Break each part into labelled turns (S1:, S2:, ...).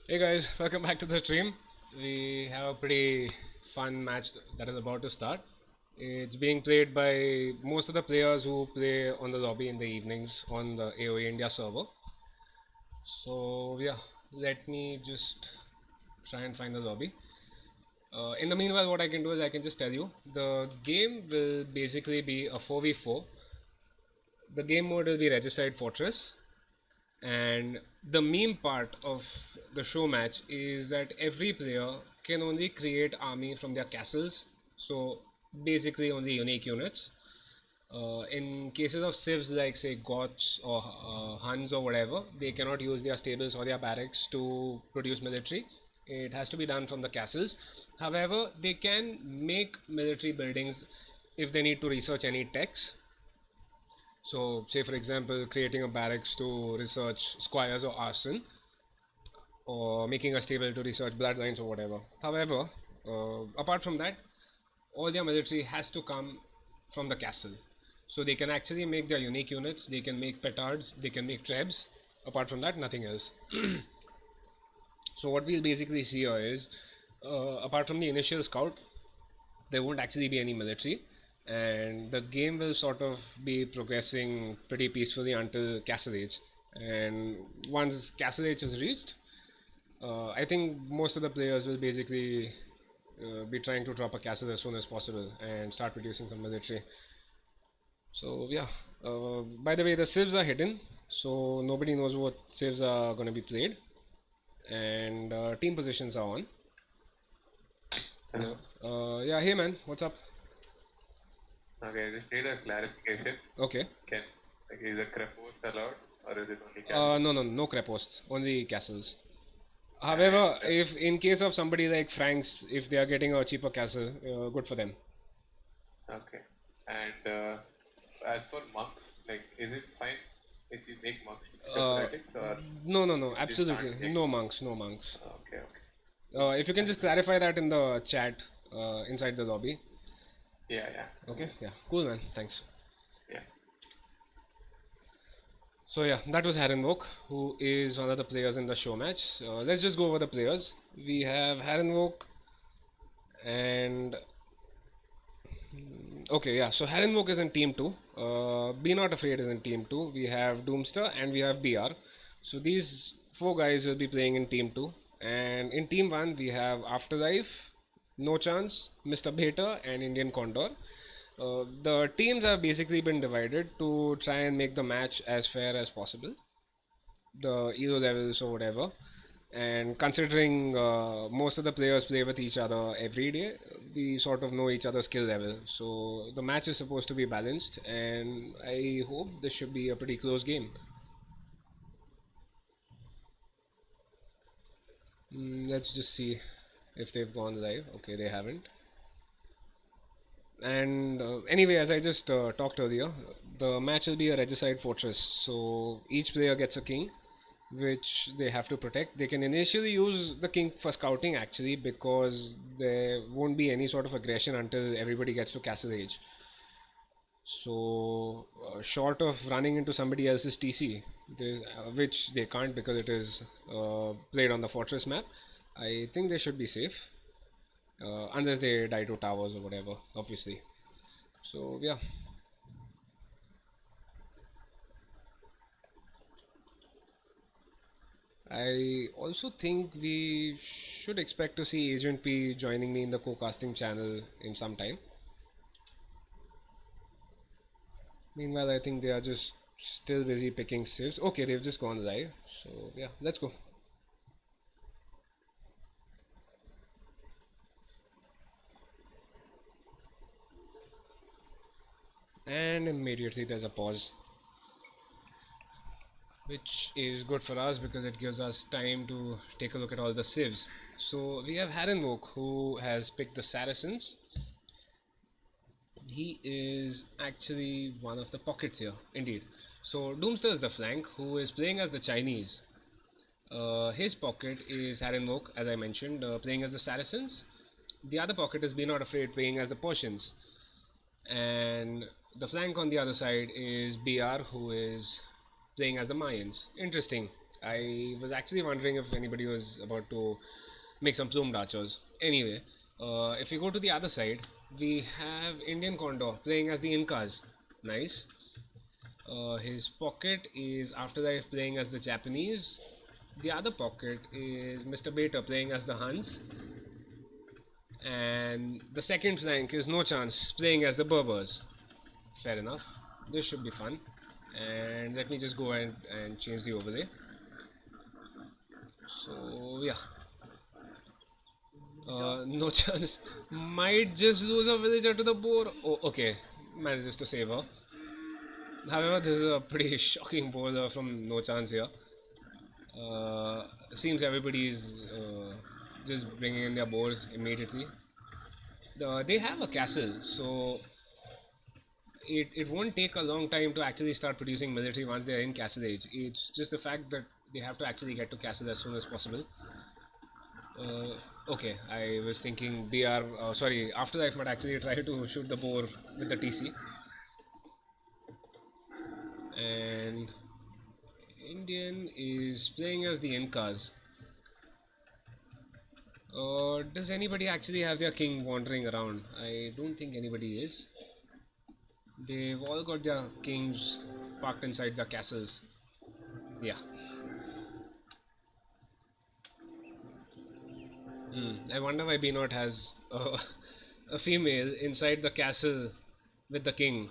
S1: Hey guys, welcome back to the stream. We have a pretty fun match that is about to start. It's being played by most of the players who play on the lobby in the evenings on the AOEIndia server. So yeah, let me just try and find the lobby. In the meanwhile, what I can do is I can just tell you the game will basically be a 4v4. The game mode will be Regicide Fortress, and the meme part of the show match is that every player can only create army from their castles. So basically only unique units. In cases of civs like say Goths or Huns or whatever, they cannot use their stables or their barracks to produce military. It has to be done from the castles. However, they can make military buildings if they need to research any techs. So, say for example, creating a barracks to research squires or arson, or making a stable to research bloodlines or whatever. However, apart from that, all their military has to come from the castle. So they can actually make their unique units, they can make petards, they can make trebs. Apart from that, nothing else. So what we'll basically see here is, apart from the initial scout, there won't actually be any military, and the game will sort of be progressing pretty peacefully until Castle Age. And once Castle Age is reached, I think most of the players will basically be trying to drop a castle as soon as possible and start producing some military. So yeah. By the way, the civs are hidden, so nobody knows what civs are going to be played, and team positions are on.
S2: Hello.
S1: Yeah, hey man, what's up?
S2: Okay, I just need a clarification.
S1: Okay.
S2: Can is a crepos allowed or is it only castles?
S1: No creposts, only castles.
S2: And
S1: However, if in case of somebody like Franks, if they are getting a cheaper castle, good for them.
S2: okay. And as for monks, like, is it fine if you make monks
S1: Uh,
S2: separatists or
S1: no,
S2: you just can't
S1: absolutely
S2: make
S1: no
S2: monks?
S1: monks, no monks.
S2: Okay, okay.
S1: If you can
S2: Thank
S1: just
S2: you.
S1: clarify that in the chat inside the lobby.
S2: Yeah, yeah,
S1: Okay, yeah, cool man, thanks.
S2: yeah.
S1: So yeah, that was Harenvok, who is one of the players in the show match. Let's just go over the players. We have Harenvok and okay, yeah. So Harenvok is in team two. Be Not Afraid is in team two. We have Doomster and we have BR. So these four guys will be playing in team two. And in team one, we have Afterlife, No Chance, Mr. Beta, and Indian Condor. The teams have basically been divided to try and make the match as fair as possible, the elo levels or whatever. And considering most of the players play with each other every day, we sort of know each other's skill level. So the match is supposed to be balanced, and I hope this should be a pretty close game. Let's just see if they've gone live. Okay, they haven't. And anyway, as I just talked earlier, the match will be a regicide fortress. So each player gets a king, which they have to protect. They can initially use the king for scouting actually, because there won't be any sort of aggression until everybody gets to castle age. So, short of running into somebody else's TC, which they can't because it is played on the fortress map, I think they should be safe. Unless they die to towers or whatever, obviously. So, yeah. I also think we should expect to see Agent P joining me in the co-casting channel in some time. Meanwhile, I think they are just still busy picking civs. Okay, they've just gone live. So yeah, let's go. And immediately there's a pause, which is good for us because it gives us time to take a look at all the civs. So we have Harenvok, who has picked the Saracens. He is actually one of the pockets here, indeed. So Doomster is the flank, who is playing as the Chinese. His pocket is Harenvok, as I mentioned, playing as the Saracens. The other pocket is Be Not Afraid, playing as the Persians. And the flank on the other side is BR, who is playing as the Mayans. Interesting. I was actually wondering if anybody was about to make some plumed archers. Anyway, if we go to the other side, we have Indian Condor playing as the Incas. Nice. His pocket is Afterlife playing as the Japanese. The other pocket is Mr. Bater playing as the Huns. And the second flank is No Chance playing as the Berbers. Fair enough. This should be fun. And let me just go ahead and change the overlay. So, yeah. No Chance might just lose a villager to the boar. Oh, okay. Manages to save her. However, this is a pretty shocking bowler from No Chance here. Uh, Seems everybody's just bringing in their boars immediately. They have a castle, so it won't take a long time to actually start producing military once they're in castle age. It's just the fact that they have to actually get to castle as soon as possible. Okay, I was thinking BR, sorry, Afterlife might actually try to shoot the boar with the TC. And Indian is playing as the Incas. Does anybody actually have their king wandering around? I don't think anybody is. They've all got their kings parked inside their castles. Yeah. I wonder why B Not has a female inside the castle with the king.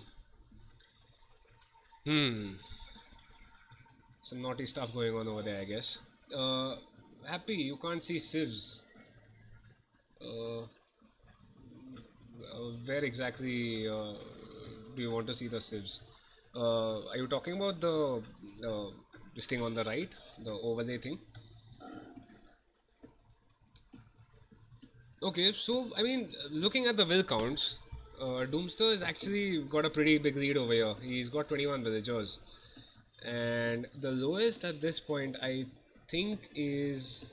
S1: Some naughty stuff going on over there, I guess. Uh, Happy, you can't see sieves. Uh, where exactly do you want to see the sieves? Are you talking about the this thing on the right, the overlay thing? Okay, so I mean, looking at the will counts, Doomster has actually got a pretty big lead over here. He's got 21 villagers, and the lowest at this point I think is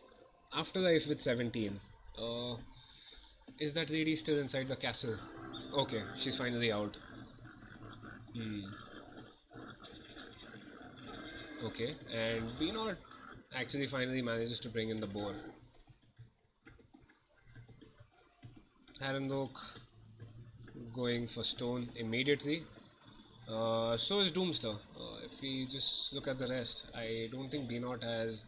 S1: Afterlife with 17. Uh, is that lady still inside the castle? Okay, she's finally out. Okay, and Not actually finally manages to bring in the boar. Harrenlock going for stone immediately. So is Doomster. If we just look at the rest, I don't think B0 has.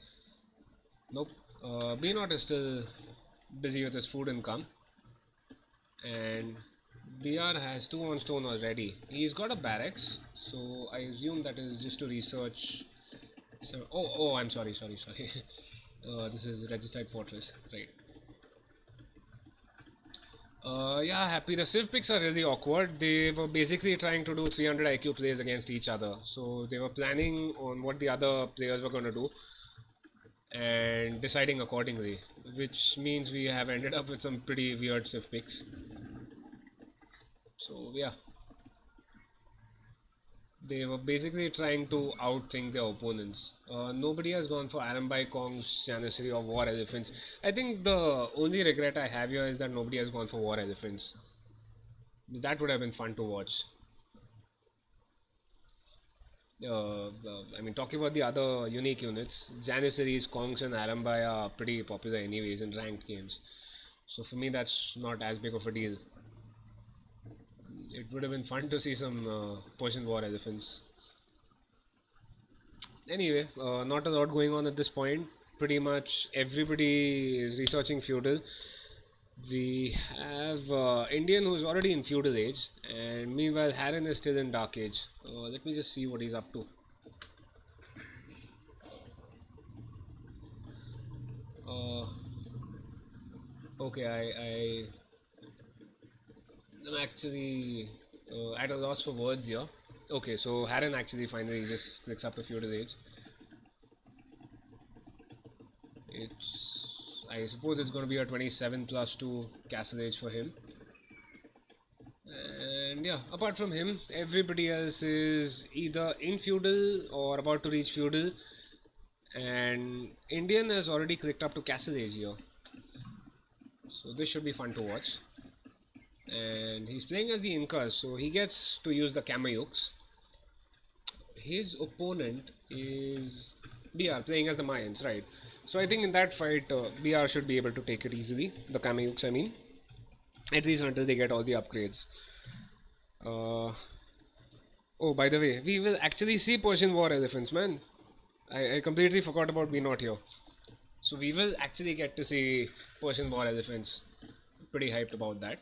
S1: Nope. B0 is still busy with his food income, and BR has 2 on stone already. He's got a barracks, so I assume that is just to research. So, I'm sorry. This is Regicide Fortress, right? Yeah, happy. The Civ picks are really awkward. They were basically trying to do 300 IQ plays against each other. So they were planning on what the other players were going to do and deciding accordingly, which means we have ended up with some pretty weird Civ picks. So yeah, they were basically trying to outthink their opponents. Nobody has gone for Arambai Kong's Janissary or War Elephants. I think the only regret I have here is that nobody has gone for War Elephants. That would have been fun to watch. I mean, talking about the other unique units, Janissaries, Kongs, and Arambai are pretty popular anyways in ranked games. So for me, that's not as big of a deal. It would have been fun to see some Persian War Elephants. Anyway, not a lot going on at this point. Pretty much everybody is researching feudal. We have Indian who's already in feudal age, and meanwhile Harren is still in dark age. Let me just see what he's up to. Uh, okay, I'm actually at a loss for words here. Okay, so Harren actually finally just clicks up to feudal age. I suppose it's going to be a 27 plus 2 castle age for him. And yeah, apart from him, everybody else is either in feudal or about to reach feudal. And Indian has already clicked up to castle age here. So this should be fun to watch. And he's playing as the Incas, so he gets to use the Kamayuks. His opponent is BR playing as the Mayans, right? So I think in that fight, BR should be able to take it easily. The Kameyuks, I mean, at least until they get all the upgrades. Uh, oh, by the way, we will actually see Persian War elephants, man. I completely forgot about be not here. So we will actually get to see Persian War elephants. Pretty hyped about that.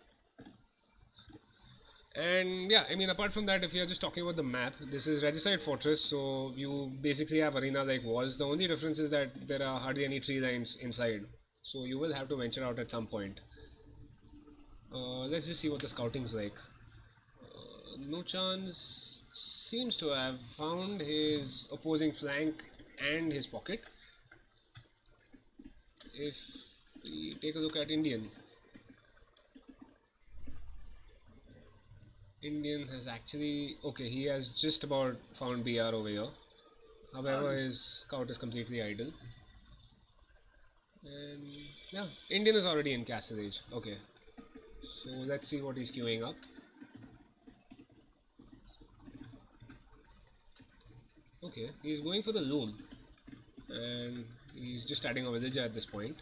S1: And yeah, I mean, apart from that, if you're just talking about the map, this is Regicide Fortress, so you basically have arena like walls. The only difference is that there are hardly any tree lines inside, so you will have to venture out at some point. Let's just see what the scouting's like. No chance seems to have found his opposing flank and his pocket. If we take a look at Indian has actually okay. He has just about found BR over here. However, his scout is completely idle. And yeah, Indian is already in Castle Age. Okay, so let's see what he's queuing up. Okay, he's going for the loom, and he's just adding a villager at this point.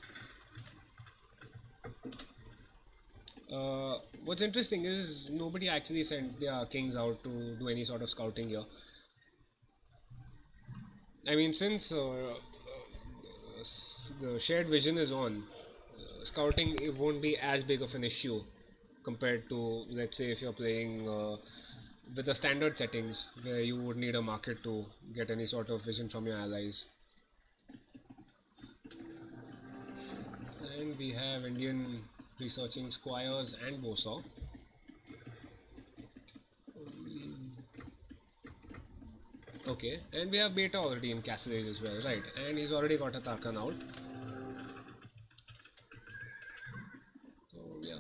S1: What's interesting is nobody actually sent their kings out to do any sort of scouting here. I mean, since the shared vision is on, scouting it won't be as big of an issue compared to, let's say, if you're playing with the standard settings where you would need a market to get any sort of vision from your allies. And we have Indian researching squires and Bosaw. Okay, and we have Beta already in Castle Age as well, right? And he's already got a Tarkan out. So yeah,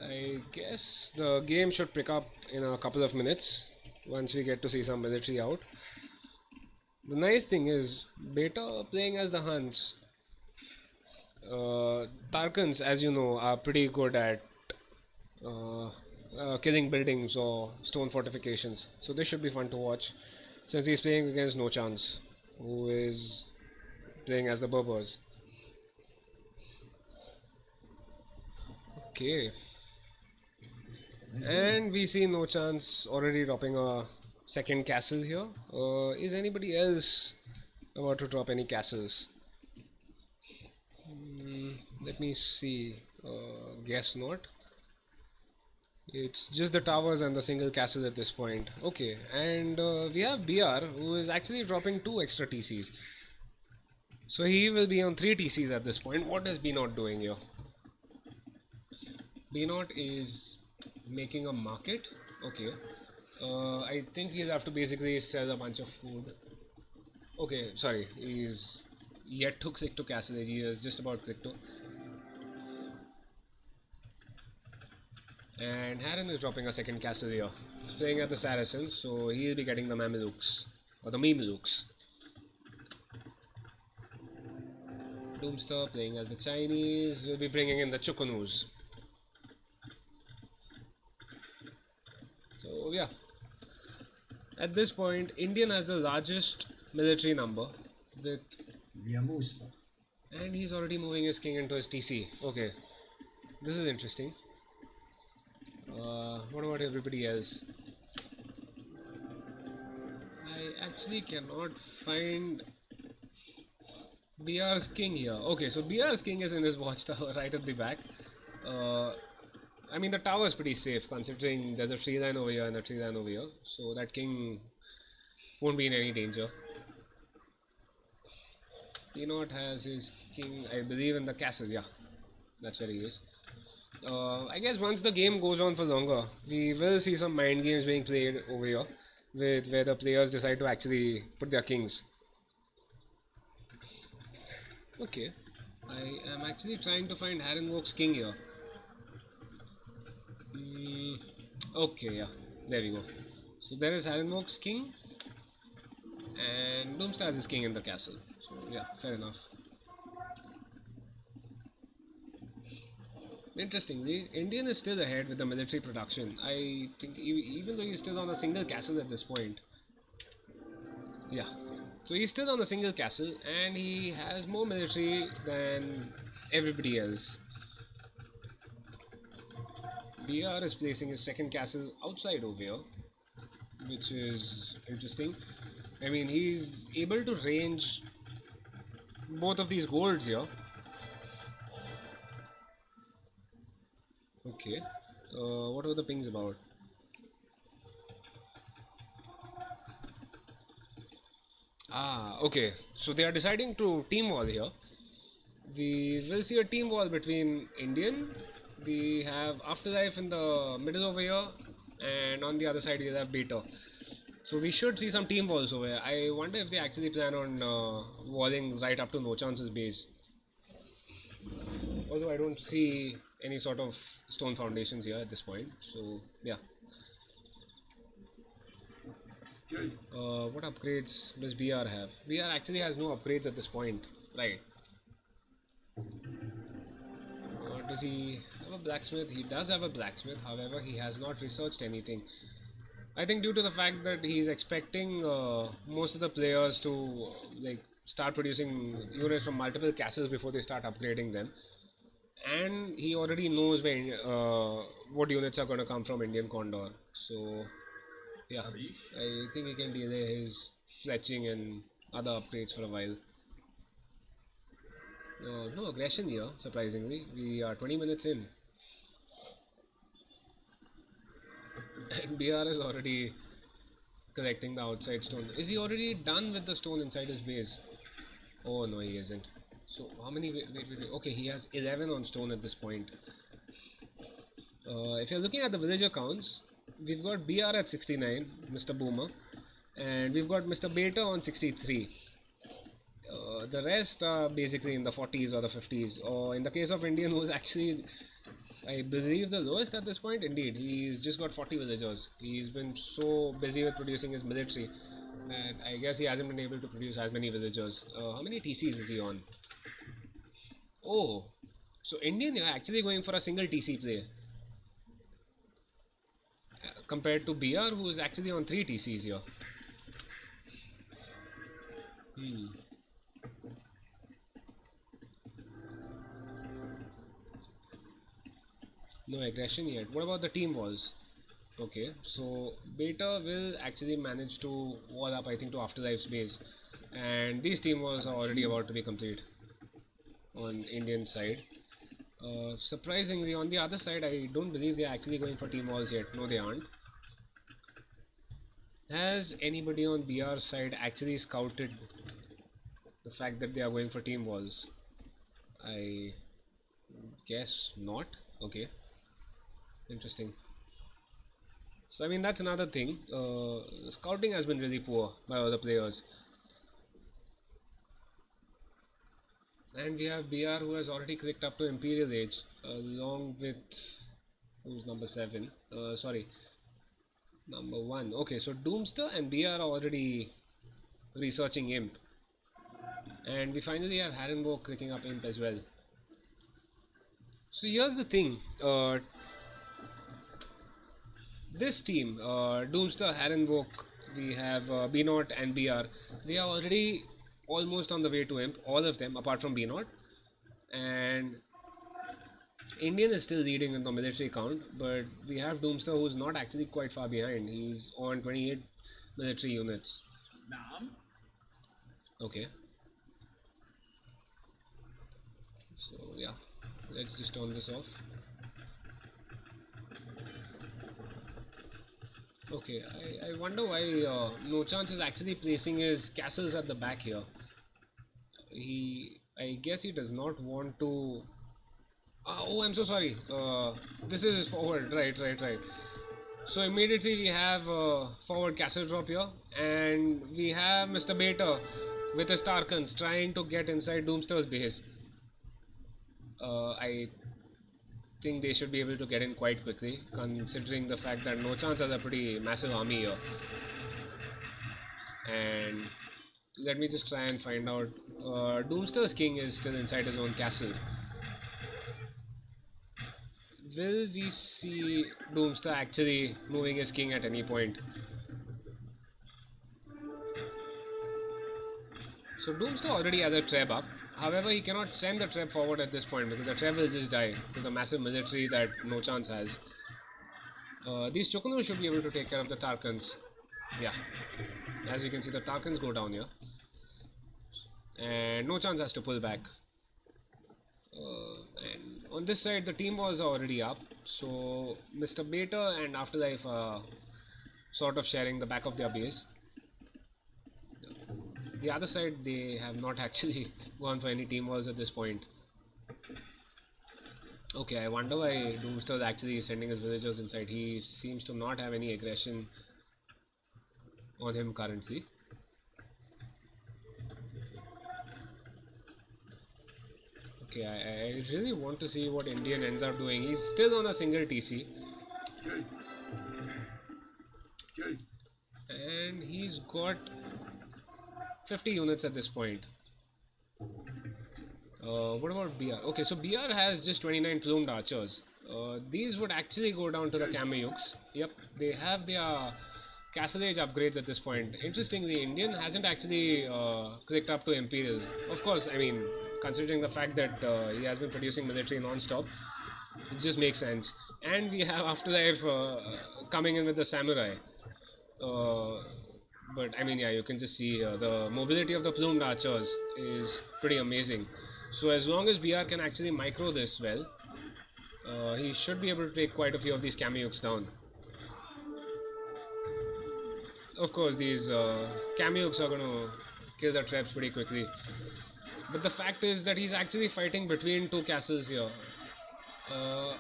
S1: I guess the game should pick up in a couple of minutes once we get to see some military out. The nice thing is, Beta playing as the Huns, Tarkans, as you know, are pretty good at uh, killing buildings or stone fortifications. So this should be fun to watch since he's playing against No Chance, who is playing as the Berbers. Okay, and we see No Chance already dropping a second castle here. Is anybody else about to drop any castles? Let me see. Guess not. It's just the towers and the single castle at this point. Okay, and we have BR who is actually dropping two extra TCs. So he will be on three TCs at this point. What is B not doing here? B not is making a market. Okay. I think he'll have to basically sell a bunch of food. Okay, sorry, he's yet to click to Castle Age. He is just about click to. And Harren is dropping a second castle here. He's playing at the Saracens, so he'll be getting the Mamelukes. Or the Memelukes. Doomstar playing as the Chinese. We'll be bringing in the Chukunus. So yeah. At this point, Indian has the largest military number with. And he's already moving his king into his TC. Okay. This is interesting. What about everybody else? I actually cannot find BR's king here. Okay, so BR's king is in his watchtower right at the back. Uh, I mean, the tower is pretty safe considering there's a tree line over here and a tree line over here. So that king won't be in any danger. Not has his king, I believe, in the castle. Yeah, that's where he is. I guess once the game goes on for longer, we will see some mind games being played over here, with where the players decide to actually put their kings. Okay, I am actually trying to find Harrenwalk's king here. Okay, yeah, there we go. So there is Harrenwalk's king, and Doomstar has his king in the castle. So yeah, fair enough. Interestingly, Indian is still ahead with the military production. I think even though he's still on a single castle at this point, Yeah. So he's still on a single castle and he has more military than everybody else. BR is placing his second castle outside over here, which is interesting. I mean, he's able to range both of these golds here. Okay. What are the pings about? Ah, okay. So they are deciding to team wall here. We will see a team wall between Indian. We have Afterlife in the middle over here, and on the other side we'll have Beta. So we should see some team walls over here. I wonder if they actually plan on walling right up to No Chance's base. Although I don't see any sort of stone foundations here at this point. So yeah. What upgrades does BR have? BR actually has no upgrades at this point. Right. Does he have a blacksmith? He does have a blacksmith, however, he has not researched anything. I think due to the fact that he's expecting most of the players to like start producing units from multiple castles before they start upgrading them, and he already knows what units are going to come from Indian Condor. So yeah, I think he can delay his fletching and other upgrades for a while. No aggression here, surprisingly. We are 20 minutes in, and BR is already collecting the outside stone. Is he already done with the stone inside his base? Oh no, he isn't. So how many? Wait. Okay, he has 11 on stone at this point. If you're looking at the villager counts, we've got BR at 69, Mr. Boomer, and we've got Mr. Beta on 63. The rest are basically in the 40s or the 50s, or in the case of Indian, who's actually, I believe, the lowest at this point. Indeed, he's just got 40 villagers. He's been so busy with producing his military, and I guess he hasn't been able to produce as many villagers. How many TCs is he on? Oh, so Indian, you're actually going for a single TC play compared to BR, who is actually on 3 TCs here. No aggression yet. What about the team walls? Okay, so Beta will actually manage to wall up, I think, to Afterlife's base, and these team walls are already about to be complete on Indian side. Surprisingly, on the other side, I don't believe they're actually going for team walls yet. No, they aren't. Has anybody on BR side actually scouted the fact that they are going for team walls? I guess not. Okay, interesting. So I mean that's another thing. Scouting has been really poor by other players, and we have BR who has already clicked up to Imperial Age, along with who's number seven. Sorry, number one. Okay, so Doomster and BR are already researching Imp, and we finally have Harrenwalk clicking up Imp as well. So here's the thing. This team, Doomster, Harrenwalk, we have B Not and BR. They are already almost on the way to Imp, all of them apart from B Not. And Indian is still leading in the military count, but we have Doomster who's not actually quite far behind. He's on 28 military units. Okay. So yeah, let's just turn this off. Okay, I wonder why No Chance is actually placing his castles at the back here. I guess he does not want to. Oh, I'm so sorry. This is forward, right. So immediately we have forward castle drop here, and we have Mr. Beta with his Tarkans trying to get inside Doomster's base. I think they should be able to get in quite quickly, considering the fact that No Chance has a pretty massive army here. And let me just try and find out. Doomster's king is still inside his own castle. Will we see Doomster actually moving his king at any point? So Doomster already has a trap up. However, he cannot send the trap forward at this point because the trap will just die to the massive military that No Chance has. These Chokonos should be able to take care of the Tarkans. Yeah, as you can see, the Tarkans go down here, and No Chance has to pull back. And on this side, the team was already up, so Mr. Beta and Afterlife are sort of sharing the back of their base. The other side, they have not actually gone for any team walls at this point. Okay, I wonder why Doomster is actually sending his villagers inside. He seems to not have any aggression on him currently. Okay, I really want to see what Indian ends up doing. He's still on a single TC. And he's got 50 units at this point. What about BR? Okay, so BR has just 29 plumed archers. These would actually go down to the Kameyuks. Yep, they have their Castle Age upgrades at this point. Interestingly, Indian hasn't actually clicked up to Imperial. Of course, I mean, considering the fact that he has been producing military non-stop, it just makes sense. And we have Afterlife coming in with the Samurai. Uh, but I mean, yeah, you can just see the mobility of the plumed archers is pretty amazing. So as long as BR can actually micro this well, he should be able to take quite a few of these Kameyuks down. Of course, these Kameyuks are going to kill the traps pretty quickly. But the fact is that he's actually fighting between two castles here. Uh,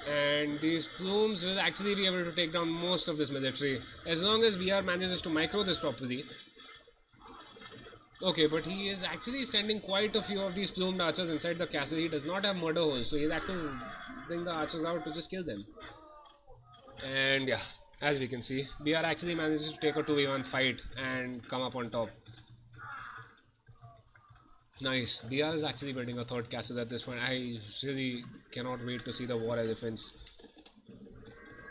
S1: and these plumes will actually be able to take down most of this military as long as BR manages to micro this properly. Okay, but he is actually sending quite a few of these plumed archers inside the castle. He does not have murder holes, so he's have to bring the archers out to just kill them. And yeah, as we can see, BR actually manages to take a 2v1 fight and come up on top. Nice. BR is actually building a third castle at this point. I really cannot wait to see the war elephants.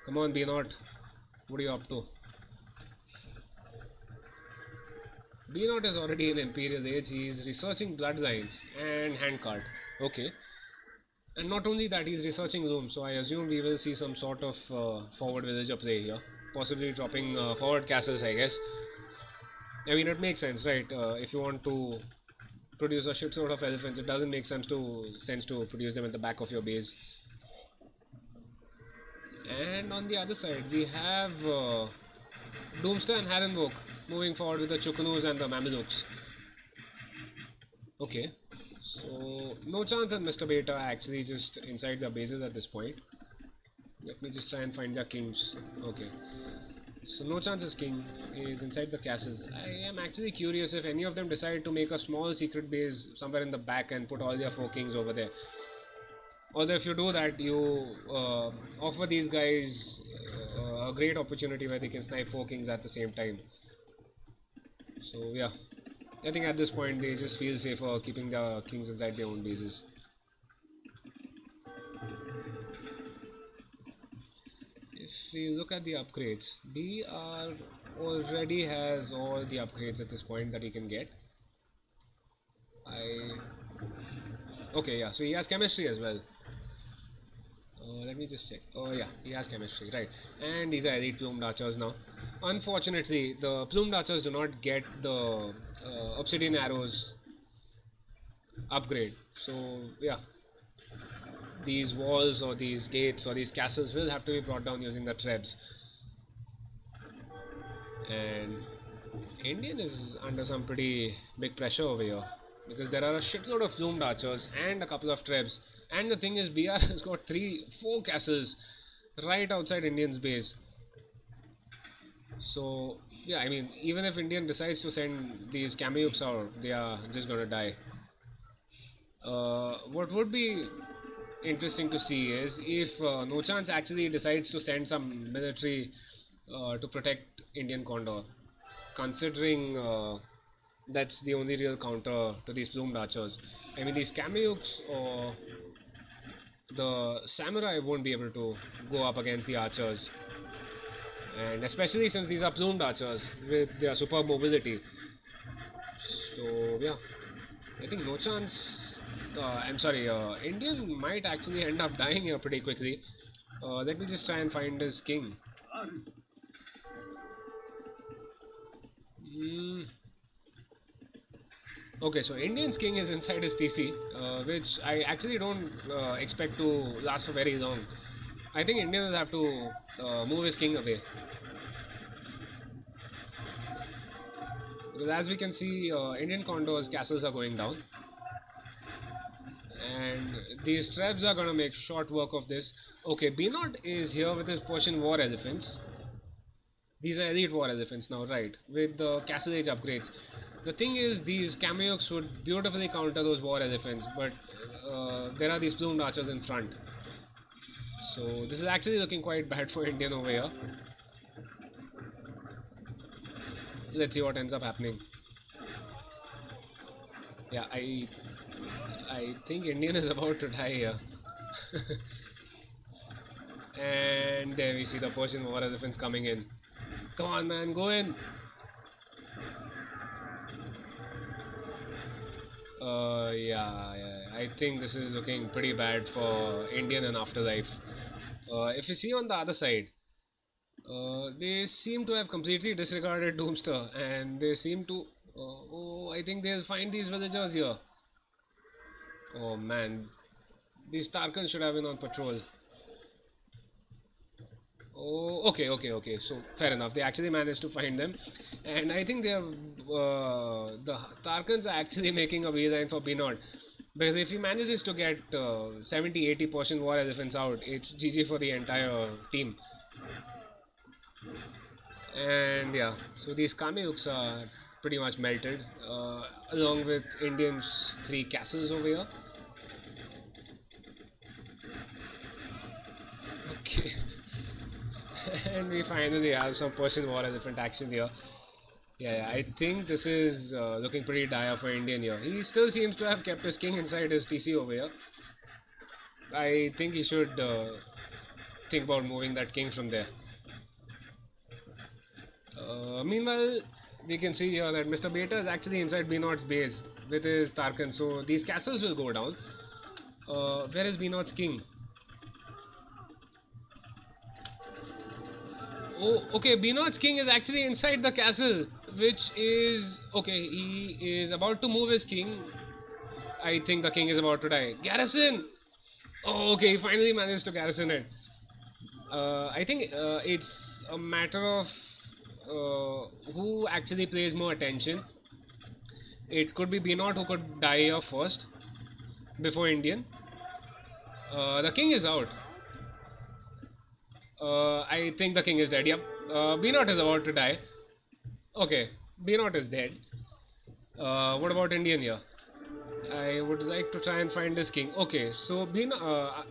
S1: Come on, B0. What are you up to? B0 is already in Imperial Age. He's researching bloodlines and handcart. Okay. And not only that, he's researching rooms. So I assume we will see some sort of forward villager play here. Possibly dropping forward castles, I guess. I mean, it makes sense, right? If you want to produce a shitload of elephants, it doesn't make sense to produce them at the back of your base. And on the other side, we have Doomster and Harrenvok moving forward with the Chukunus and the Mamelukes. Okay, so No Chance and Mr. Beta are actually just inside their bases at this point. Let me just try and find their kings. Okay, so No Chance's king is inside the castle. I am actually curious if any of them decide to make a small secret base somewhere in the back and put all their four kings over there. Although if you do that, you offer these guys a great opportunity where they can snipe four kings at the same time. So yeah, I think at this point they just feel safer keeping the kings inside their own bases. If we look at the upgrades, BR already has all the upgrades at this point that he can get. Okay, yeah, so he has chemistry as well. Let me just check. Oh yeah, he has chemistry, right? And these are elite plumed archers now. Unfortunately, the plumed archers do not get the obsidian arrows upgrade. So yeah, these walls or these gates or these castles will have to be brought down using the trebs. And Indian is under some pretty big pressure over here because there are a shitload of plumed archers and a couple of trebs. And the thing is, BR has got 4 castles right outside Indian's base. So yeah, I mean, even if Indian decides to send these Kameyuks out, they are just gonna die. What would be interesting to see is if No Chance actually decides to send some military to protect Indian Condor, considering that's the only real counter to these plumed archers. I mean, these Kameyuks or the samurai won't be able to go up against the archers, and especially since these are plumed archers with their superb mobility. So yeah, I think no chance. I'm sorry. Indian might actually end up dying here pretty quickly. Let me just try and find his king. Mm, okay, so Indian's king is inside his TC, which I actually don't expect to last for very long. I think Indian will have to move his king away. Because as we can see, Indian condos castles are going down, and these trebs are gonna make short work of this. Okay, Binot is here with his Persian war elephants. These are elite war elephants now, right? With the castle age upgrades. The thing is, these cameos would beautifully counter those war elephants, but there are these plumed archers in front. So this is actually looking quite bad for Indian over here. Let's see what ends up happening. Yeah, I think Indian is about to die here. And there we see the Persian war elephants coming in. Come on, man, go in. Yeah, I think this is looking pretty bad for Indian and Afterlife. If you see on the other side, they seem to have completely disregarded Doomster, and they seem to. Oh, I think they'll find these villagers here. Oh man, these Tarkans should have been on patrol. Oh, okay. So fair enough. They actually managed to find them, and I think they have the Tarkans are actually making a beeline for Binod, because if he manages to get 70-80% war elephants out, it's GG for the entire team. And yeah, so these Kameyuks are pretty much melted, along with Indians' three castles over here. Okay, and we finally have some Persian war elephant action here. Yeah, I think this is looking pretty dire for Indian here. He still seems to have kept his king inside his TC over here. I think he should think about moving that king from there. Meanwhile, we can see here that Mr. Beta is actually inside Binot's base with his Tarkan. So these castles will go down. Where is Binot's king? Oh, okay. Binot's king is actually inside the castle, which is okay. He is about to move his king. I think the king is about to die. Garrison! Oh, okay, he finally managed to garrison it. I think it's a matter of who actually pays more attention. It could be Binot who could die here first before Indian. The king is out. I think the king is dead. Yep. Binot is about to die. Okay, Binot is dead. What about Indian here? I would like to try and find this king. Okay, so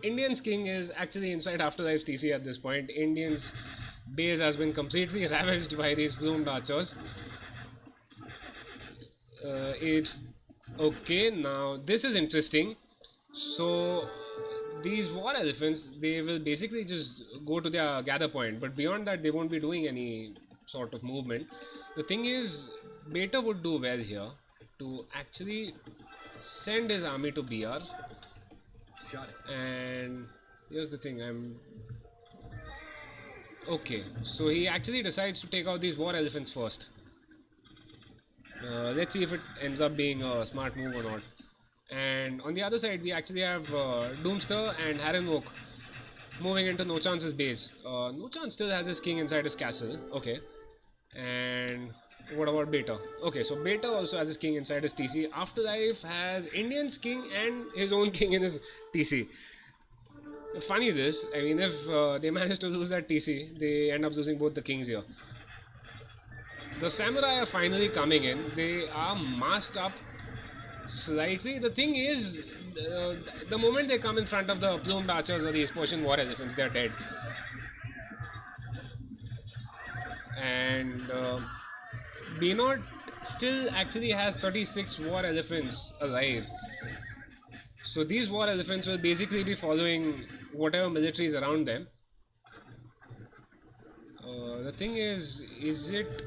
S1: Indian's king is actually inside Afterlife's TC at this point. Indian's base has been completely ravaged by these plumed archers. It's okay. Now this is interesting. So these war elephants, they will basically just go to their gather point, but beyond that, they won't be doing any sort of movement. The thing is, Beta would do well here to actually send his army to BR. And here's the thing, I'm okay. So he actually decides to take out these war elephants first. Let's see if it ends up being a smart move or not. And on the other side, we actually have Doomster and Harrenwook moving into No Chance's base. No Chance still has his king inside his castle. Okay. And what about Beta? Okay, so Beta also has his king inside his TC. Afterlife has Indian's king and his own king in his TC. Funny this, I mean, if they manage to lose that TC, they end up losing both the kings here. The samurai are finally coming in. They are masked up slightly. The thing is, the moment they come in front of the plumed archers or these Persian war elephants, they're dead. And Binot still actually has 36 war elephants alive. So these war elephants will basically be following whatever military is around them. The thing is it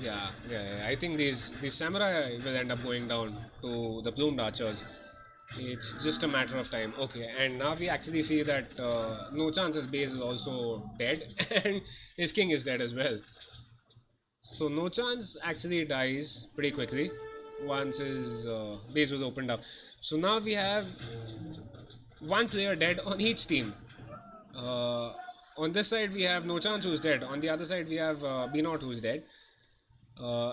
S1: Yeah. I think these samurai will end up going down to the plumed archers. It's just a matter of time. Okay, and now we actually see that No Chance's base is also dead, and his king is dead as well. So No Chance actually dies pretty quickly once his base was opened up. So now we have one player dead on each team. Uh, on this side we have No Chance who's dead. On the other side we have Not who's dead.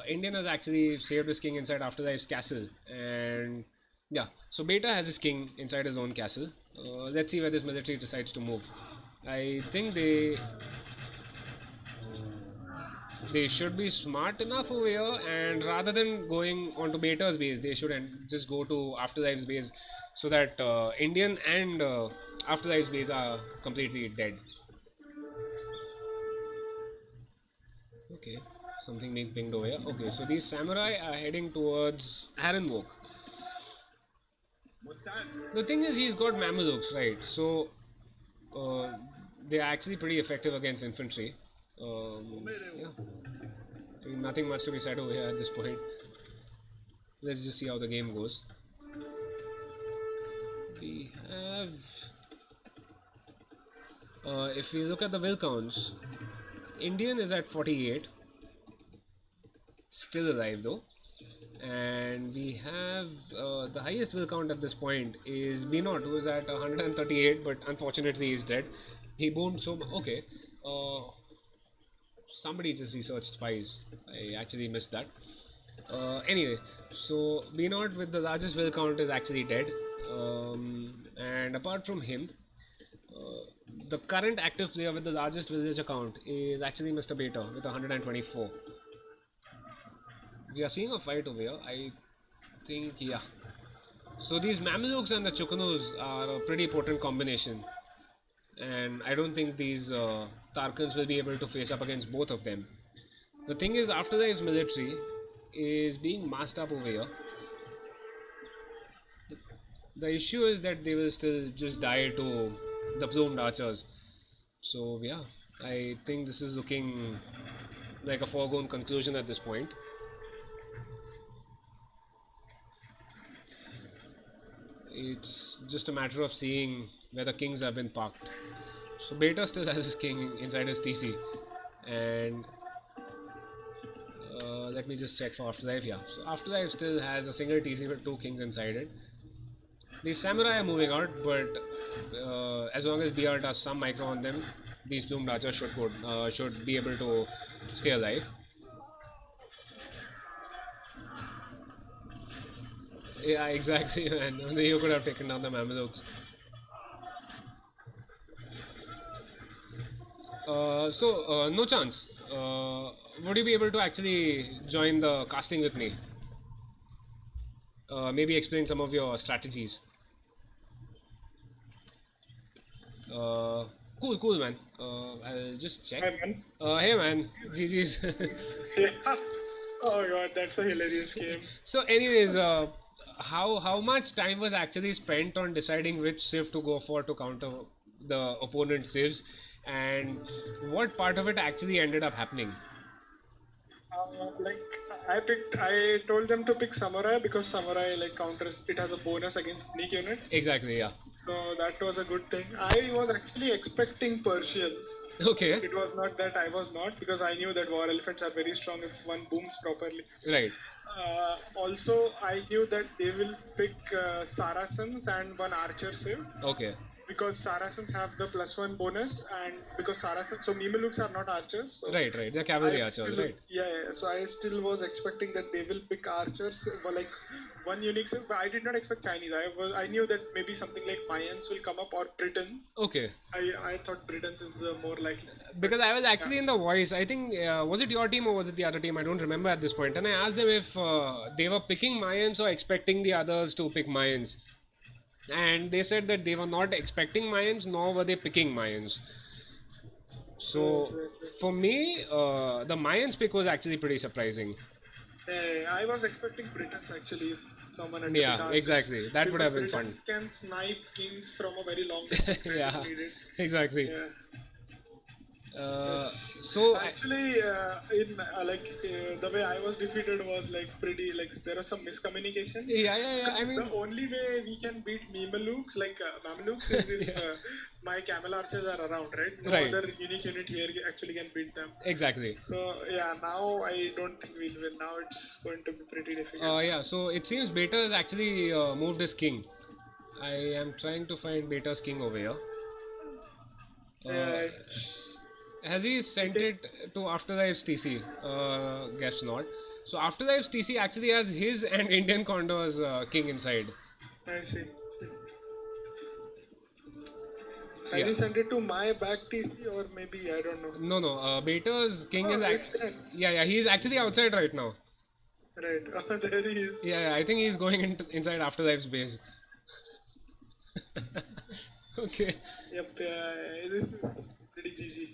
S1: Indian has actually saved his king inside Afterlife's castle, and yeah, so Beta has his king inside his own castle. Let's see where this military decides to move. I think they should be smart enough over here, and rather than going onto Beta's base, they should just go to Afterlife's base, so that Indian and Afterlife's base are completely dead. Okay, something being pinged over here. Okay, so these samurai are heading towards Aranwok. The thing is, he's got Mamelukes, right? So uh, they're actually pretty effective against infantry. Yeah, I mean, nothing much to be said over here at this point. Let's just see how the game goes. We have, if we look at the will counts, Indian is at 48, still alive though. And we have the highest will count at this point is Binot, who is at 138, but unfortunately he's dead. He boomed so okay. Somebody just researched spies. I actually missed that. Anyway, so Binot with the largest will count is actually dead. And apart from him, the current active player with the largest village account is actually Mr. Beta with 124. We are seeing a fight over here. I think, yeah. So these Mamelukes and the Chukanos are a pretty potent combination, and I don't think these Tarkans will be able to face up against both of them. The thing is, Afterlife's military is being masked up over here. The issue is that they will still just die to the plumed archers. So yeah, I think this is looking like a foregone conclusion at this point. It's just a matter of seeing where the kings have been parked. So Beta still has his king inside his TC, and let me just check for Afterlife. Yeah, so Afterlife still has a single TC with two kings inside it. These samurai are moving out, but as long as BR does some micro on them, these plumed archers should be able to stay alive. Yeah, exactly, man. You could have taken down the Mamelukes. No chance. Would you be able to actually join the casting with me? Maybe explain some of your strategies. Uh, cool, man. I'll just check.
S3: Hi, man.
S1: Hey, man. GG's.
S3: Yeah. Oh god, that's a hilarious game.
S1: So, anyways, how much time was actually spent on deciding which civ to go for to counter the opponent's civs, and what part of it actually ended up happening?
S3: Like I told them to pick Samurai because Samurai like counters. It has a bonus against sneak units,
S1: Exactly, yeah.
S3: so that was a good thing. I was actually expecting Persians.
S1: Okay,
S3: It was not that I was not because I knew that war elephants are very strong if one booms properly.
S1: right.
S3: Also, I knew that they will pick Saracens and one archer civ.
S1: Okay,
S3: Because Saracens have the +1 bonus, and because Saracens, so Mamelukes are not archers. So
S1: right. They're cavalry
S3: I
S1: archers,
S3: still,
S1: right?
S3: yeah. So I still was expecting that they will pick archers, but like one unique. But I did not expect Chinese. I knew that maybe something like Mayans will come up or Britons.
S1: Okay.
S3: I thought Britons is more likely.
S1: Because I was actually in the voice. I think was it your team or was it the other team? I don't remember at this point. And I asked them if they were picking Mayans or expecting the others to pick Mayans, and they said that they were not expecting Mayans nor were they picking Mayans.
S3: Yes,
S1: So
S3: yes,
S1: for me, the Mayans pick was actually pretty surprising.
S3: I was expecting Britons actually if someone had to pick
S1: Yeah,
S3: archers.
S1: exactly. That would have been
S3: Britons
S1: fun.
S3: can snipe kings from a very long distance
S1: Yeah,
S3: if needed.
S1: exactly.
S3: Yeah. Yes.
S1: So
S3: Actually, in the way I was defeated was like pretty like there was some miscommunication
S1: yeah, yeah, yeah. I
S3: because the
S1: mean,
S3: only way we can beat Mamelukes is if
S1: yeah,
S3: my camel archers are around, right? No
S1: right,
S3: other unique unit here actually can beat them.
S1: exactly.
S3: So yeah, now I don't think we'll win. Now it's going to be pretty difficult.
S1: Yeah, so it seems Beta has actually moved his king. I am trying to find Beta's king over here. Uh,
S3: Yeah, it's,
S1: has he
S3: I
S1: sent
S3: think
S1: it to Afterlife's TC? Guess not. So Afterlife's TC actually has his and Indian Condor's king inside.
S3: I see. See. Has
S1: Yeah.
S3: he sent it to my back TC or maybe I don't know.
S1: No, no. Beta's king
S3: Oh,
S1: is.
S3: it's there.
S1: Yeah, yeah. He's actually outside right now.
S3: Right. Oh, there he is.
S1: Yeah, yeah. I think he's going inside Afterlife's base. Okay.
S3: Yep. This is pretty GG.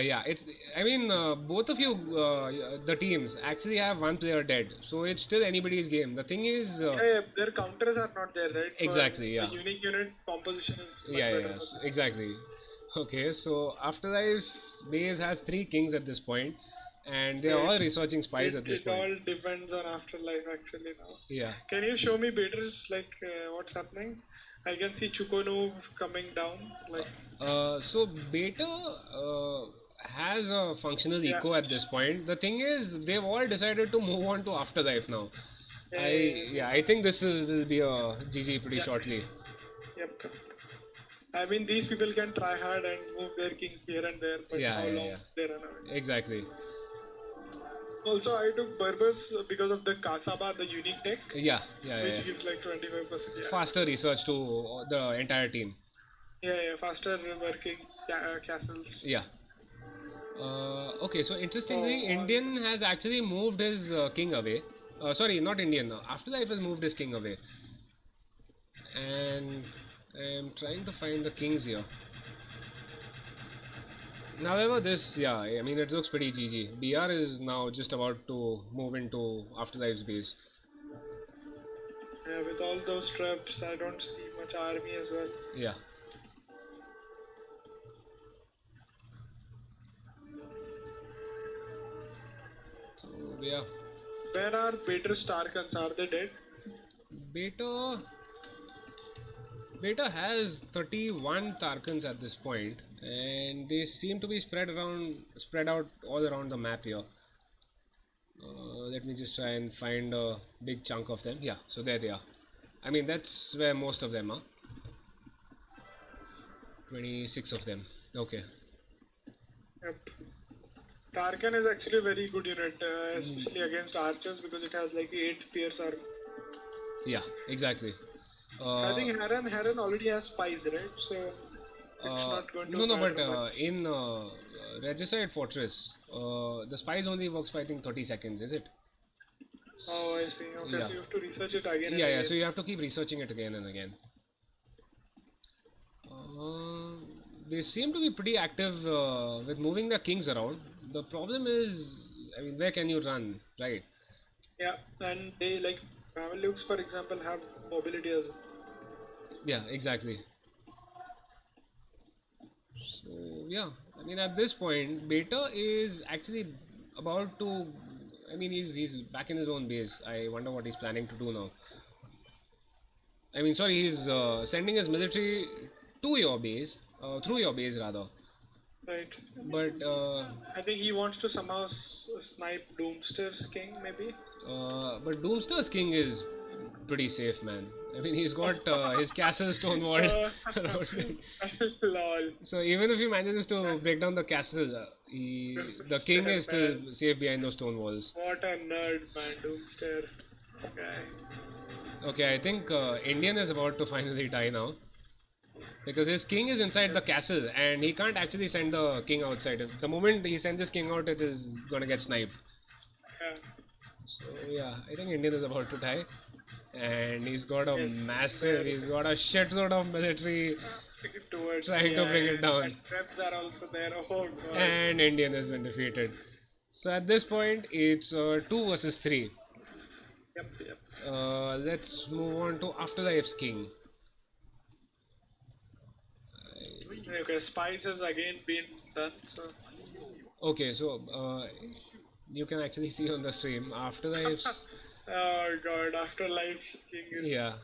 S1: Yeah, it's. I mean, both of you, the teams actually have one player dead, so it's still anybody's game. The thing is,
S3: Yeah, their counters are not there, right? For
S1: exactly.
S3: the
S1: Yeah.
S3: unique unit composition is much
S1: Yeah, yeah,
S3: better for
S1: yes,
S3: them.
S1: exactly. Okay, so Afterlife's base has three kings at this point, and they are
S3: Right.
S1: all researching spies at this
S3: It
S1: point.
S3: all depends on afterlife actually now.
S1: Yeah.
S3: Can you show me beaters like what's happening? I can see Chukonov coming down. Like
S1: So Beta has a functional
S3: yeah,
S1: eco at this point. The thing is, they've all decided to move on to Afterlife now.
S3: yeah,
S1: I
S3: yeah,
S1: Yeah, I think this will be a GG pretty
S3: yeah,
S1: shortly.
S3: yeah. Yep. I mean, these people can try hard and move their kings here and there, but
S1: Yeah,
S3: how
S1: yeah,
S3: long
S1: yeah.
S3: they run away?
S1: Exactly.
S3: Also, I took Berbers because of the Kasaba, the unique deck,
S1: Yeah, yeah, yeah,
S3: which
S1: yeah.
S3: gives like 25%. Yeah,
S1: Faster research to the entire team.
S3: yeah, faster working castles.
S1: Yeah. Okay, so
S3: Oh,
S1: interestingly,
S3: all
S1: Indian has actually moved his king away. Sorry, not Indian. Afterlife has moved his king away. And I'm trying to find the kings here. However, yeah, I mean, it looks pretty GG. BR is now just about to move into Afterlife's base.
S3: yeah, with all those traps, I don't see much army as well.
S1: Yeah. So, yeah.
S3: Where are Bader Starkans? Are they dead?
S1: Beta. Beta has 31 Tarkans at this point, and they seem to be spread out all around the map here. Let me just try and find a big chunk of them. Yeah, so there they are. I mean, that's where most of them are. 26 of them. Okay.
S3: Yep. Tarkan is actually a very good unit, especially against archers because it has like 8 pierce armor.
S1: Yeah, exactly.
S3: I think Heron already has spies, right? So it's not going to
S1: No, no, but
S3: matter much.
S1: in Regicide Fortress, the spies only works for I think 30 seconds, is it?
S3: Oh, I see. Okay,
S1: Yeah.
S3: so you have to research it again and
S1: Yeah, yeah,
S3: again.
S1: so you have to keep researching it again and again. Uh, they seem to be pretty active with moving the kings around. The problem is, I mean, where can you run, right?
S3: Yeah, and they like Mamelukes, for example, have mobility as well.
S1: Yeah, exactly. So, yeah, I mean, at this point, Beta is actually about to. I mean, he's back in his own base. I wonder what he's planning to do now. I mean, sorry, he's sending his military to your base, through your base rather.
S3: Right.
S1: But
S3: I think he wants to somehow snipe Doomster's king, maybe.
S1: Doomster's king is pretty safe, man. I mean, he's got his castle stone wall
S3: Uh,
S1: around it.
S3: lol.
S1: So even if he manages to break down the castle, the king
S3: Doomster,
S1: is still
S3: man.
S1: safe behind those stone walls.
S3: What a nerd, man. Doomster. This guy.
S1: Okay, I think Indian is about to finally die now because his king is inside the castle and he can't actually send the king outside. The moment he sends his king out, it is gonna get sniped.
S3: Yeah.
S1: So yeah, I think Indian is about to die, and
S3: Yes.
S1: he's got a shitload of military
S3: Towards
S1: trying to bring it down,
S3: and traps are also there. Oh god.
S1: and Indian has been defeated. So at this point, it's 2 versus 3.
S3: Yep, yep.
S1: Let's move on to Afterlife's king.
S3: Okay, spice has again been done. So
S1: Okay, so you can actually see on the stream Afterlife's.
S3: Oh god, Afterlife King is,
S1: Yeah,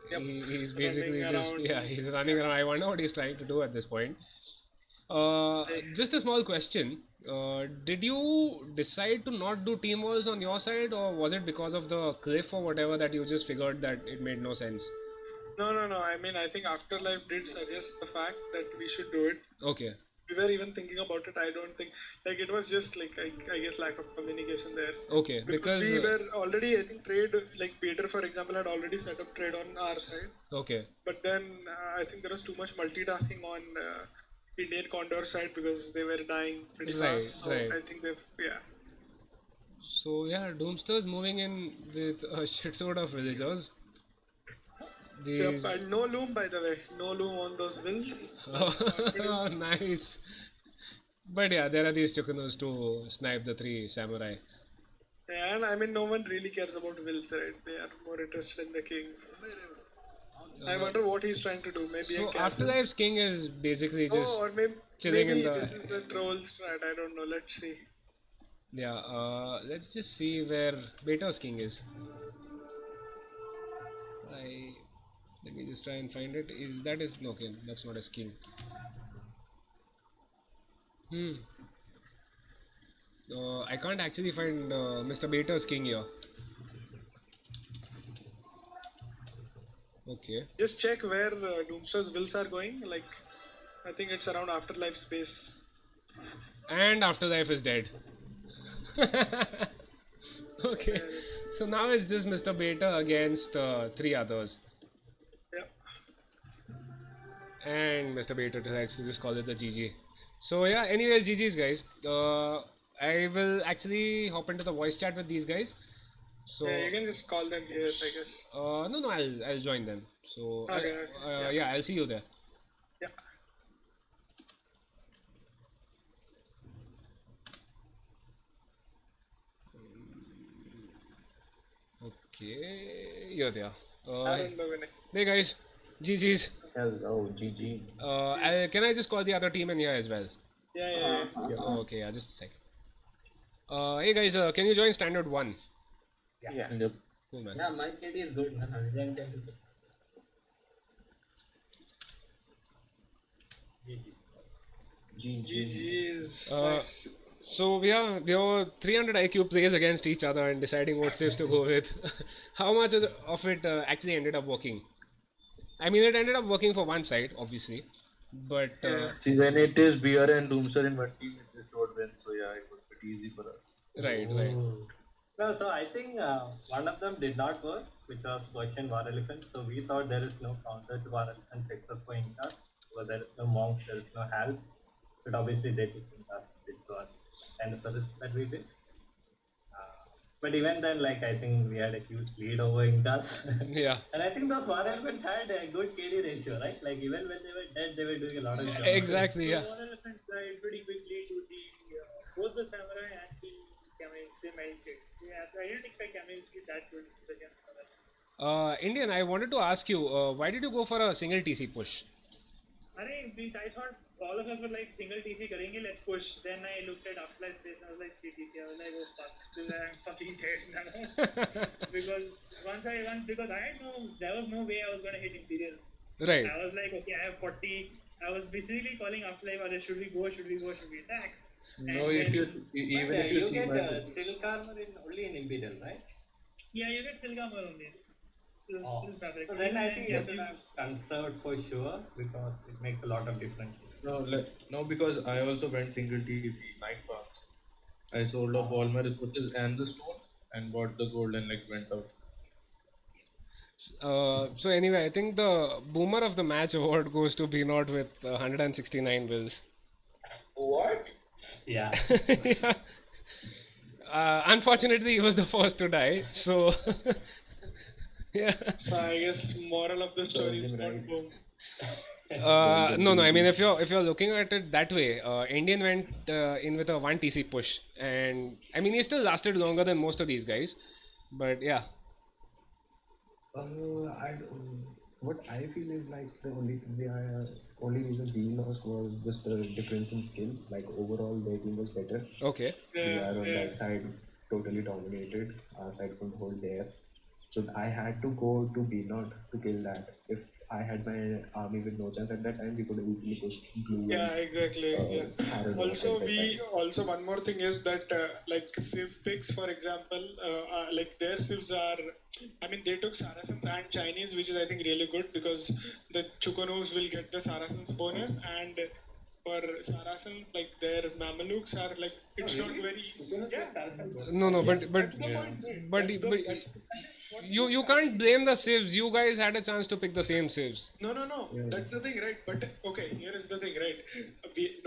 S3: yep,
S1: he's
S3: running
S1: basically just,
S3: around.
S1: yeah, he's running
S3: Yeah.
S1: around. I wonder what he's trying to do at this point.
S3: I,
S1: Just a small question. Did you decide to not do team walls on your side, or was it because of the cliff or whatever that you just figured that it made no sense?
S3: no, no, no. I mean, I think Afterlife did suggest the fact that we should do it.
S1: Okay,
S3: We were even thinking about it. I don't think, like, it was just like, I guess, lack of communication there.
S1: okay,
S3: Because
S1: because
S3: we were already, I think, trade, like, Peter, for example, had already set up trade on our side.
S1: okay,
S3: But then I think there was too much multitasking on Indian Condor side because they were dying pretty
S1: right,
S3: fast. So
S1: right.
S3: I think they've, yeah.
S1: So yeah, Doomster's moving in with a shitload of villagers.
S3: Yep,
S1: These,
S3: and no loom, by the way. No loom on those wills. Lots of confidence.
S1: nice. But yeah, there are these Chukunos to snipe the three samurai.
S3: And I mean, no one really cares about wills, right? They are more interested in the kings. I
S1: Uh,
S3: wonder what he's trying to do. Maybe a
S1: so
S3: castle.
S1: Afterlife's king is basically
S3: Oh,
S1: just
S3: or maybe
S1: chilling in
S3: this
S1: the.
S3: is a troll strat. I don't know. Let's see.
S1: Yeah, let's just see where Beta's king is. I Let me just try and find it. Is that is no, okay? That's not his king. Hmm. I can't actually find Mr. Beta's king here. Okay.
S3: Just check where Doomster's wills are going. Like, I think it's around Afterlife space.
S1: And Afterlife is dead. Okay.
S3: There it
S1: So now it's just Mr. Beta against three others.
S3: is.
S1: And Mr. Beta decides to just call it the GG. So yeah, anyways, GG's guys. I will actually hop into the voice chat with these guys.
S3: Yeah,
S1: So
S3: you can just call them here, I guess.
S1: no, I'll join them. So
S3: Okay, okay. Yeah.
S1: yeah, I'll see you there.
S3: Yeah.
S1: Okay, you're there.
S3: Aaron Bhavane.
S1: Hey guys, GG's.
S4: Hello, GG.
S1: Can I just call the other team in here as well?
S3: Yeah, yeah, yeah.
S1: Okay, yeah, just a sec. Hey guys, can you join standard one?
S4: Yeah.
S2: Yep.
S1: Cool man.
S4: Yeah, my KD is good, man. 110%. GG.
S3: GG's.
S1: Uh,
S3: Nice.
S1: So we are 300 IQ plays against each other and deciding what saves to go with. How much of it actually ended up working? I mean, it ended up working for one side, obviously, but
S3: Yeah.
S2: See, when it is Beer and Doomster in one team, it just would win. So yeah, it was pretty easy for us.
S1: right, right.
S4: Oh. No, so I think one of them did not work, which was Persian War Elephant. So we thought there is no counter to War Elephants except for Incas. So there is no monks, there is no halves. But obviously they took Incas, which was kind of the risk that we did. But even then, like I think we had a huge lead over Incas.
S1: Yeah,
S4: And I think those War Elephants had a good KD ratio, right? Like even when they were dead, they were doing a lot of damage.
S1: exactly.
S5: The
S1: Yeah,
S5: War Elephant died pretty quickly to the both the samurai and the camels. They melted. Yeah, so I didn't expect camels to be that good against samurai.
S1: Indian. I wanted to ask you, why did you go for a single TC push?
S5: I thought all of us were like single TC karenge, let's push. Then I looked at Afterlife Space and I was like CTC. I was like, oh fuck, I'm fucking dead now. because because I had there was no way I was gonna hit Imperial.
S1: Right.
S5: I was like, okay, I have 40. I was basically calling Afterlife, should we go, should we attack?
S2: No,
S5: And
S2: if
S5: then,
S2: you even
S4: But,
S2: if you
S4: you
S2: see
S4: get
S2: my
S4: silk armor only in Imperial, right?
S5: yeah, you get silk armor only. Silk fabric.
S4: So then I
S5: And
S4: think you should have
S5: captives.
S4: conserved for sure because it makes a lot of difference.
S2: no because I also went single TC night farms. I sold off all my resources and the stones and bought the gold and like went out.
S1: So anyway, I think the boomer of the match award goes to B Not with 169 wills.
S2: What?
S4: Yeah.
S1: Yeah. Unfortunately, he was the first to die. So yeah.
S3: So I guess moral of the story is
S2: him
S3: not
S2: right.
S3: boom.
S1: No. I mean, if you're looking at it that way, Indian went in with a one TC push, and I mean he still lasted longer than most of these guys, but yeah.
S4: I don't.
S6: what I feel is like only reason we lost was just the difference in skill. Like overall, their team was better.
S1: Okay.
S6: We
S3: Yeah,
S6: are on
S3: yeah.
S6: that side totally dominated. Our side couldn't hold there. So I had to go to B naught to kill that. If I had my army with no chance at that time, we could have easily pushed Blue
S3: Yeah,
S6: and
S3: exactly. Yeah.
S6: Harrod over
S3: Also,
S6: at that time.
S3: one more thing is that like Civ picks, for example, like their Civs are, I mean, they took Saracens and Chinese, which is I think really good because the Chukonos will get the Saracens bonus, and for Saracens, like their Mamelukes are like
S4: Oh,
S3: it's not
S4: really?
S3: very.
S4: Tukunas
S3: Yeah,
S4: get Saracen bonus?
S1: No,
S4: I
S1: no,
S4: didn't
S3: yes,
S4: know.
S1: but
S3: that's the
S2: Yeah.
S3: point, right?
S1: but
S3: That's
S1: but
S3: I think what
S1: you
S3: most
S1: can't
S3: Chinese
S1: blame the civs. You guys had a chance to pick the same civs.
S3: no, no, no.
S6: Yeah.
S3: That's the thing, right? But okay, here is the thing, right?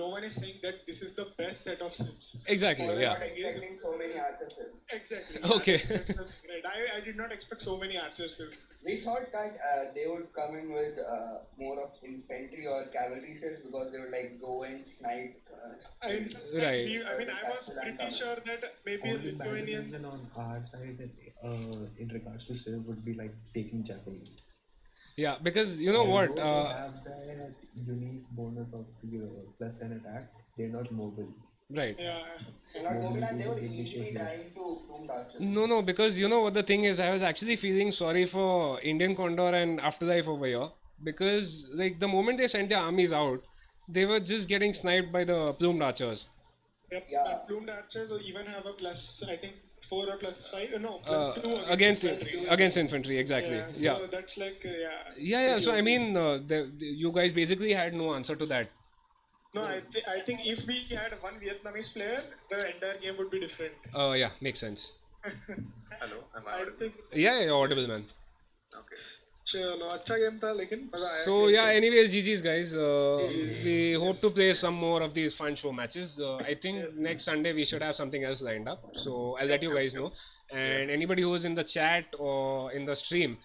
S3: No one is saying that this is the best set of Sims.
S1: Exactly.
S3: All
S7: We're
S3: I'm
S1: Yeah.
S7: not
S3: saying is
S7: expecting so many archer Sims.
S3: exactly, yeah.
S1: Okay.
S3: That's the thing, right? I did not expect so many archer Sims.
S7: We thought that they would come in with more of infantry or cavalry sets because they would like go and snipe
S3: In
S7: in
S3: fact,
S1: Right.
S3: I mean,
S7: the
S3: I was
S7: castle and
S3: pretty
S7: come in.
S3: sure that maybe
S6: Only bad
S3: Lithuanian.
S6: decision on our side in regards to Civ would be like taking Japanese.
S1: Yeah, because you know what?
S6: Although they have that unique bonus of plus 10 attack, they're not mobile.
S1: Right.
S3: Yeah,
S7: They're not mobile and
S6: Mobility
S7: they
S6: is a
S7: would
S6: big issue
S7: easily
S6: here.
S7: die into plumed archers.
S1: No, no, because you know what the thing is, I was actually feeling sorry for Indian Condor and Afterlife over here because, like, the moment they sent their armies out, they were just getting sniped by the plumed archers.
S3: yep.
S7: Yeah,
S3: Plumed archers or even have a plus, I think, 4 or +5. No, +2 against
S1: Against
S3: infantry.
S1: against infantry, exactly.
S3: Yeah,
S1: Yeah,
S3: so that's like, yeah.
S1: yeah, yeah.
S3: Pretty
S1: So I
S3: OP.
S1: mean, you guys basically had no answer to that.
S3: No, I think if we had one Vietnamese player, the entire game would be different.
S1: Yeah, makes sense.
S8: Hello am I
S3: I
S8: audible?
S3: think.
S1: Yeah, yeah, audible, man.
S8: Okay.
S3: चलो अच्छा game था लेकिन मजा आया
S1: So
S3: खेल
S1: yeah,
S3: के.
S1: anyways, GG's guys.
S3: GG's.
S1: We hope to play some more of these fun show matches. I think
S3: Yes.
S1: next Sunday we should have something else lined up. So I'll let you guys know.
S8: Yeah.
S1: And anybody who is in the chat or in the stream,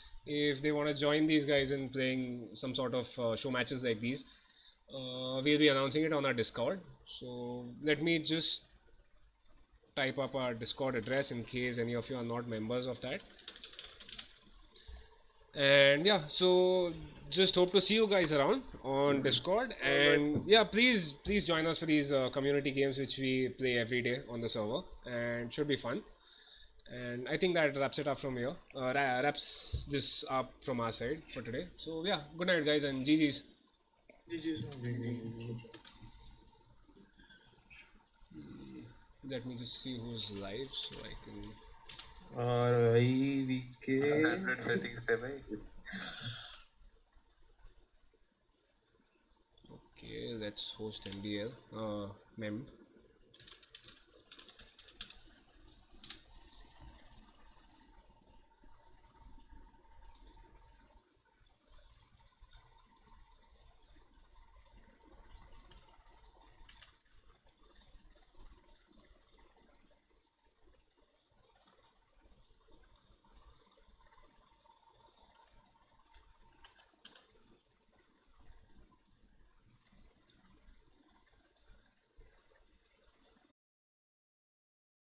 S1: if they want to join these guys in playing some sort of show matches like these, we'll be announcing it on our Discord. So let me just type up our Discord address in case any of you are not members of that. And yeah, so just hope to see you guys around on Discord. And yeah, please join us for these community games which we play every day on the server, and should be fun. And I think that wraps it up from here. Wraps this up from our side for today. So yeah, good night, guys, and GG's.
S3: GG's.
S1: Let me just see who's live so I can.
S2: और भाई VK
S8: Hybrid settings पे भाई.
S1: Okay, let's host MDL. Mem.